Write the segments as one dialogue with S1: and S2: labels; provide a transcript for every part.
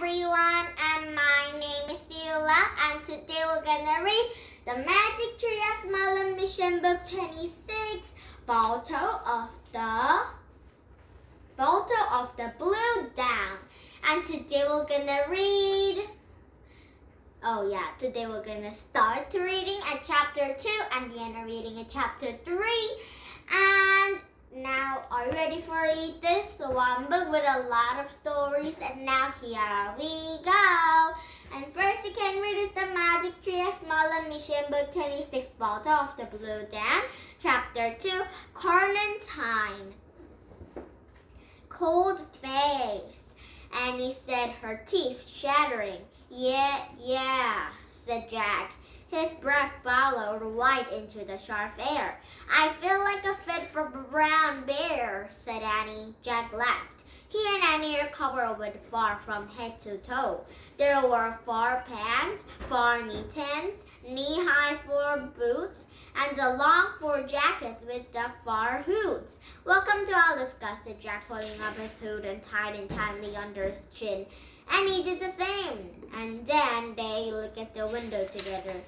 S1: everyone, and my name is Sheila, and today we're gonna read The Magic Tree of Merlin Mission Book 26, Photo of the Blue Down. And today we're gonna today we're gonna start reading at chapter 2 and the end of reading at chapter 3. And now, are you ready for this? One book with a lot of stories, and now here we go. And first you can read is The Magic Tree of Merlin Mission Book 26, Photo of the Blue Down, Chapter 2, Quarantine. Cold face, Annie said, her teeth chattering. Yeah, said Jack. His breath followed right into the sharp air. I feel like a fit for a brown bear, said Annie. Jack laughed. He and Annie were covered with fur from head to toe. There were fur pants, fur mittens, knee-high fur boots, and the long fur jackets with the fur hoods. Welcome to Alaska, said Jack, pulling up his hood and tied it tightly under his chin. Annie did the same, and then they looked at the window together.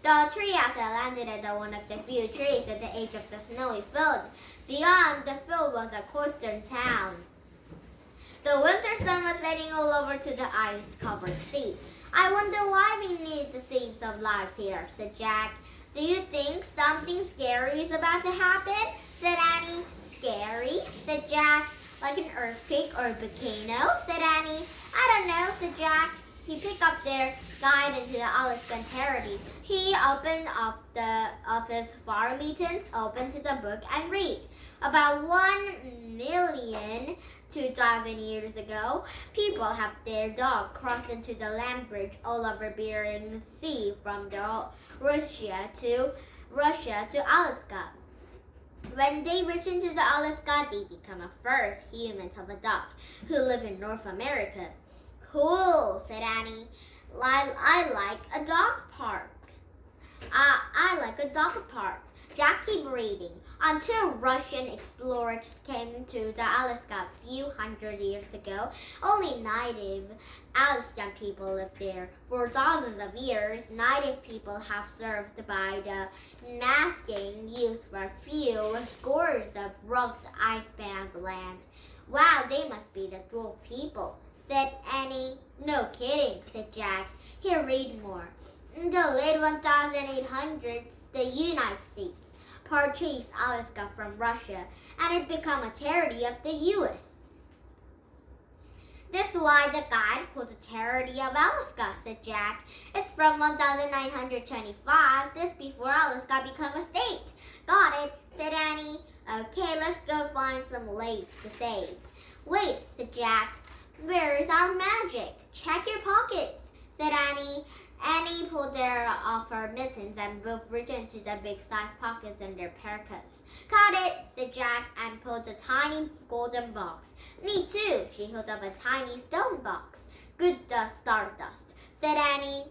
S1: The treehouse landed at one of the few trees at the edge of the snowy field. Beyond the field was a coastal town. The winter sun was setting all over to the ice-covered sea. I wonder why we need the seeds of life here, said Jack. Do you think something scary is about to happen? Said Annie. Scary? Said Jack. Like an earthquake or a volcano? Said Annie. I don't know, said Jack. He picked up their guide into the Alaskan territory. He opened up his fur mittens, opened to the book, and read. About 1,002,000 years ago, people have their dog cross into the land bridge all over Bering Sea from Russia to Alaska. When they reach into the Alaska, they become the first humans of a dog who live in North America. Cool, said Annie. I like a dog park. I like a dog park. Jack kept reading. Until Russian explorers came to the Alaska a few hundred years ago, only native Alaskan people lived there. For thousands of years, native people have served by the masking used for a few scores of rugged ice-bound land. Wow, they must be the dwarf people, said Annie. No kidding, said Jack. Here, read more. In the late 1800s, the United States purchased Alaska from Russia, and it became a territory of the U.S. That's why the guide called the territory of Alaska, said Jack. It's from 1925, this before Alaska became a state. Got it, said Annie. Okay, let's go find some lakes to save. Wait, said Jack. Where is our magic? Check your pockets, said Annie. Annie pulled off her mittens and both reached into the big-sized pockets in their parkas. Got it, said Jack, and pulled a tiny golden box. Me too, she held up a tiny stone box. Good dust, stardust, said Annie.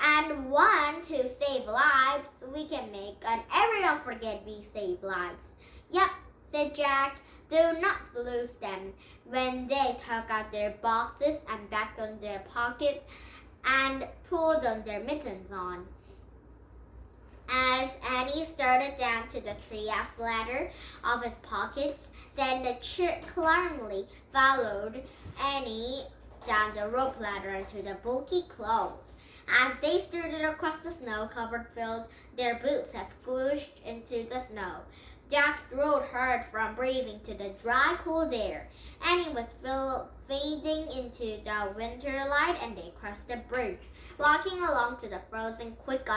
S1: And one to save lives we can make, and everyone forget we save lives. Yep, said Jack. Do not lose them. When they took out their boxes and back on their pocket and pulled on their mittens on. As Annie started down to the treehouse ladder of his pockets, then the calmly followed Annie down the rope ladder into the bulky clothes. As they started across the snow-covered field, their boots had squished into the snow. Jack's throat hurt from breathing to the dry, cold air. Annie was fading into the winter light, and they crossed the bridge, walking along to the frozen creek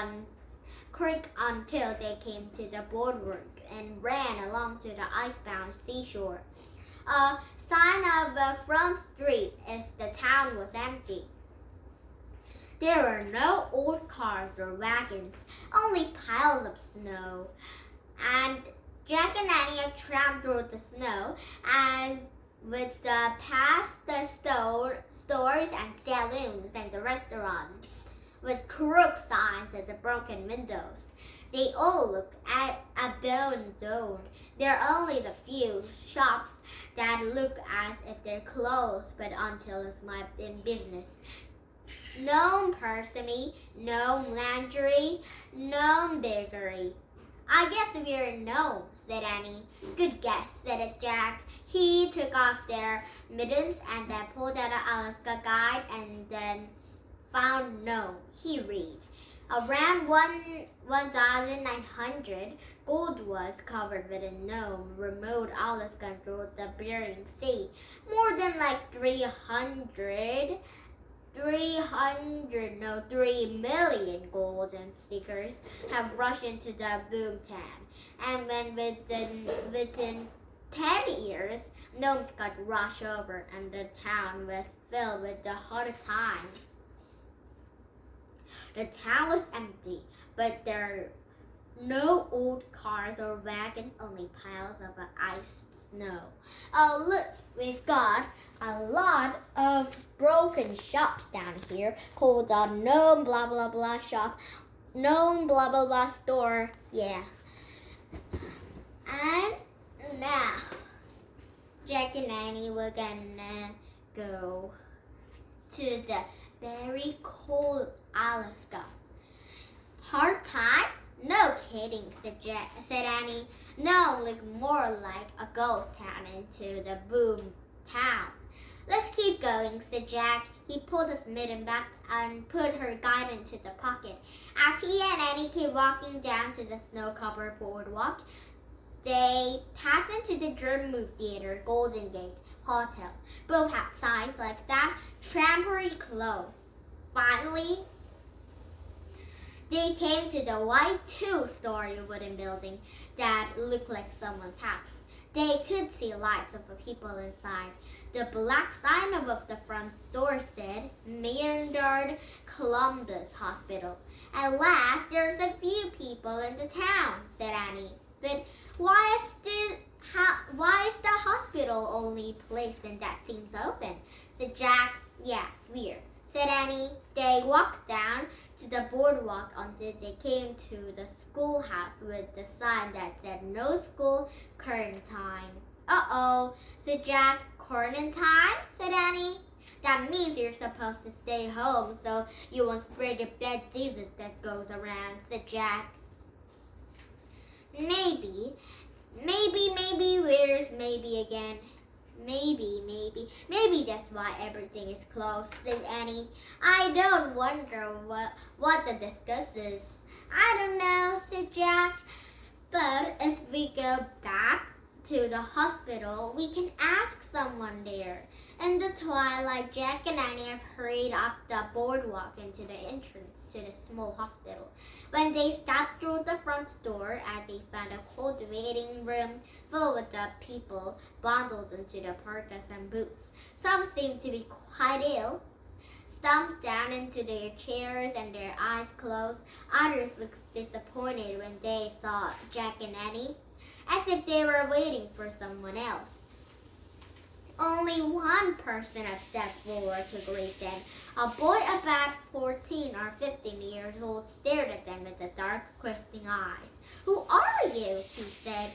S1: until they came to the boardwalk and ran along to the icebound seashore. A sign of a front street as the town was empty. There were no old cars or wagons, only piles of snow. And Jack and Annie had tramped through the snow as with past the stores and saloons and the restaurants with crooked signs at the broken windows. They all look at abandoned. There are only the few shops that look as if they're closed, but until it's my in business. No perfume, no lingerie, no bakery. I guess we're gnomes, said Annie. Good guess, said Jack. He took off their mittens and then pulled out an Alaska guide and then found gnome. He read. Around 1,900, gold was covered with a gnome, remote Alaska through the Bering Sea. More than like 3 million golden seekers have rushed into the boomtown. And when within 10 years, gnomes got rushed over and the town was filled with the hard times. The town was empty, but there are no old cars or wagons, only piles of ice snow. Oh, look, we've got a lot of broken shops down here called the Gnome blah blah blah shop, Gnome blah blah blah store. Yeah. And now, Jack and Annie were gonna go to the very cold Alaska. Hard times? No kidding, said Annie. No, look more like a ghost town into the boom town. Let's keep going, said Jack. He pulled his mitten back and put her guide into the pocket. As he and Annie kept walking down to the snow-covered boardwalk, they passed into the German movie theater, Golden Gate Hotel. Both had signs like that, temporarily closed. Finally, they came to the white two-story wooden building that looked like someone's house. They could see lights of the people inside. The black sign above the front door said, Maynard Columbus Hospital. At last, there's a few people in the town, said Annie. But why is the hospital only place that seems open? Said Jack. Yeah, weird, said Annie. They walked down to the boardwalk until they came to the schoolhouse with the sign that said no school, quarantine. Uh-oh, said Jack. Quarantine, said Annie. That means you're supposed to stay home so you won't spread the bad disease that goes around, said Jack. Maybe, where's maybe again? Maybe that's why everything is closed, said Annie. I don't wonder what the discuss is. I don't know, said Jack. But if we go back to the hospital, we can ask someone there. In the twilight, Jack and Annie hurried up the boardwalk into the entrance to the small hospital. When they stepped through the front door, as they found a cold waiting room filled with the people bundled into the parkas and boots. Some seemed to be quite ill, slumped down into their chairs and their eyes closed. Others looked disappointed when they saw Jack and Annie, as if they were waiting for someone else. Only one person stepped forward to greet them. A boy about 14 or 15 years old stared at them with the dark, questioning eyes. Who are you? He said.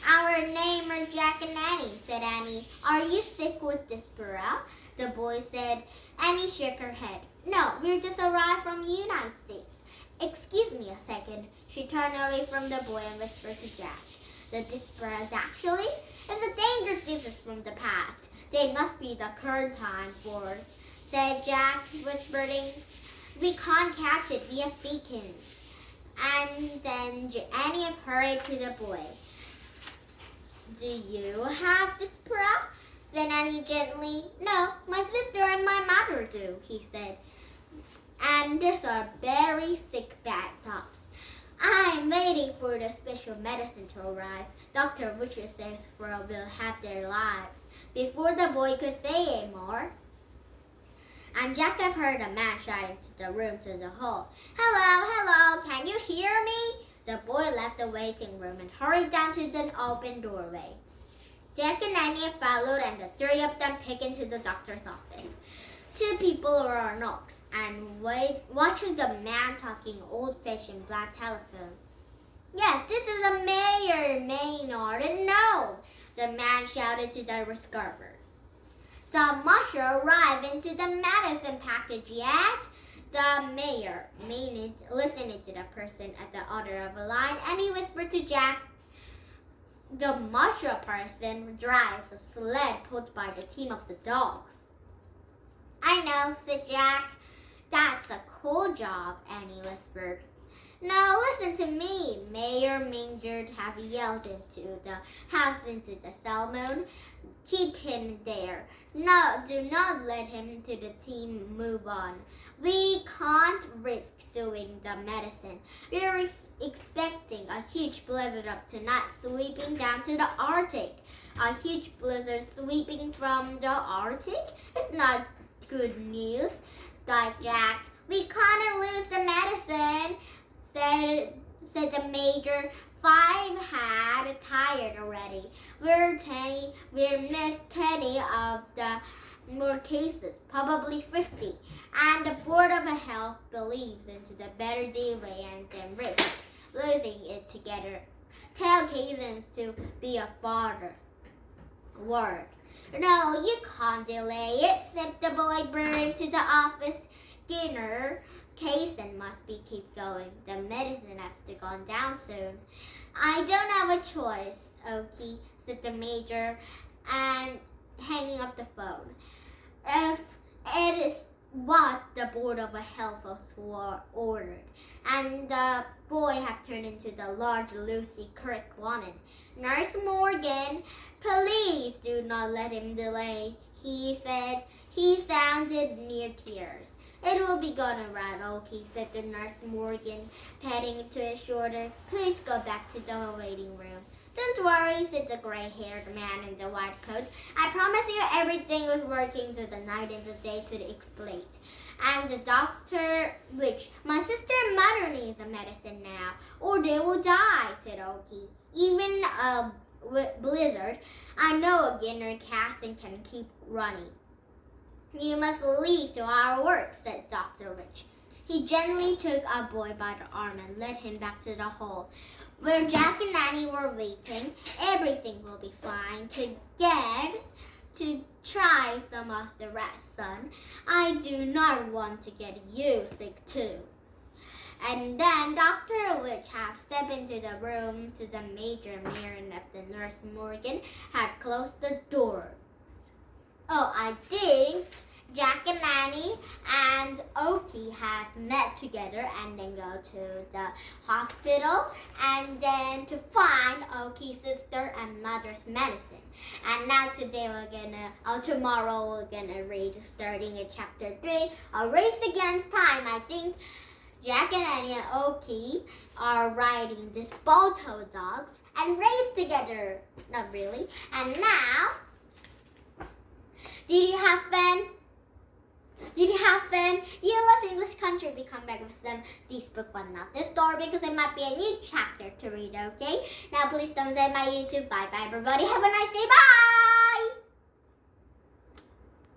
S1: Our name are Jack and Annie, said Annie. Are you sick with dysphoria? The boy said. Annie shook her head. No, we're just arrived from the United States. Excuse me a second. She turned away from the boy and whispered to Jack. The dysphoria is a dangerous disease from the past. They must be the current time force, said Jack, whispering. We can't catch it via beacons. And then Annie hurried to the boy. Do you have dysphoria? Said Annie gently. No, my sister and my mother do, he said. And these are very sick bad tops. I'm waiting for the special medicine to arrive. Dr. Richard says will have their lives. Before the boy could say any more, and Jack heard a man shouting to the room to the hall. Hello, can you hear me? The boy left the waiting room and hurried down to the open doorway. Jack and Annie followed, and the three of them peeked into the doctor's office. Two people were on knocks. and watching the man talking old-fashioned black telephone. Yes, this is the mayor, Maynard. No, the man shouted to the receiver. The musher arrived into the medicine package yet? The mayor listened to the person at the other of the line, and he whispered to Jack, the musher person drives a sled pulled by the team of the dogs. I know, said Jack. That's a cool job, Annie whispered. No, listen to me, Mayor Maynard have yelled into the house into the salmon. Keep him there. No, do not let him to the team move on. We can't risk doing the medicine. We're expecting a huge blizzard of tonight sweeping down to the Arctic. A huge blizzard sweeping from the Arctic? It's not good news, thought Jack. We can't lose the medicine, said the major. 5 had tired already. We're missed 10 of the more cases, probably 50. And the Board of Health believes into the better delay and then risk losing it together. Tell Kazans to be a father. Word. No, you can't delay it, said the boy burned to the office. Skinner, Kazan must be keep going. The medicine has to go down soon. I don't have a choice, Okie, said the major, and hanging up the phone. If it is what the Board of Health ordered, and the boy had turned into the large Lucy Kirk woman. Nurse Morgan, please do not let him delay, he said. He sounded near tears. It will be gone all right, Okie, said the Nurse Morgan, patting to his shoulder. Please go back to the waiting room. Don't worry, said the gray-haired man in the white coat. I promise you everything was working through the night and the day to the explain. I'm the doctor, which my sister and mother needs a medicine now, or they will die, said Okie. Even a blizzard, I know a Ginner Casson can keep running. You must leave to our work, said Dr. Witch. He gently took a boy by the arm and led him back to the hall, where Jack and Annie were waiting. Everything will be fine. To try some of the rest, son. I do not want to get you sick too. And then Dr. Witchhap stepped into the room to the major. Merlin of the Nurse Morgan had closed the door. Oh, I think Jack and Annie and Okie had met together and then go to the hospital and then to find Okie's sister and mother's medicine. And now tomorrow we're gonna read starting at chapter 3, A Race Against Time. I think Jack and Annie and Okie are riding these Balto dogs and race together. Not really. And now, did you have fun? Did you have fun? You love English Country. We come back with some this book, but not this story, because it might be a new chapter to read, okay? Now, please don't say my YouTube. Bye-bye, everybody. Have a nice day. Bye!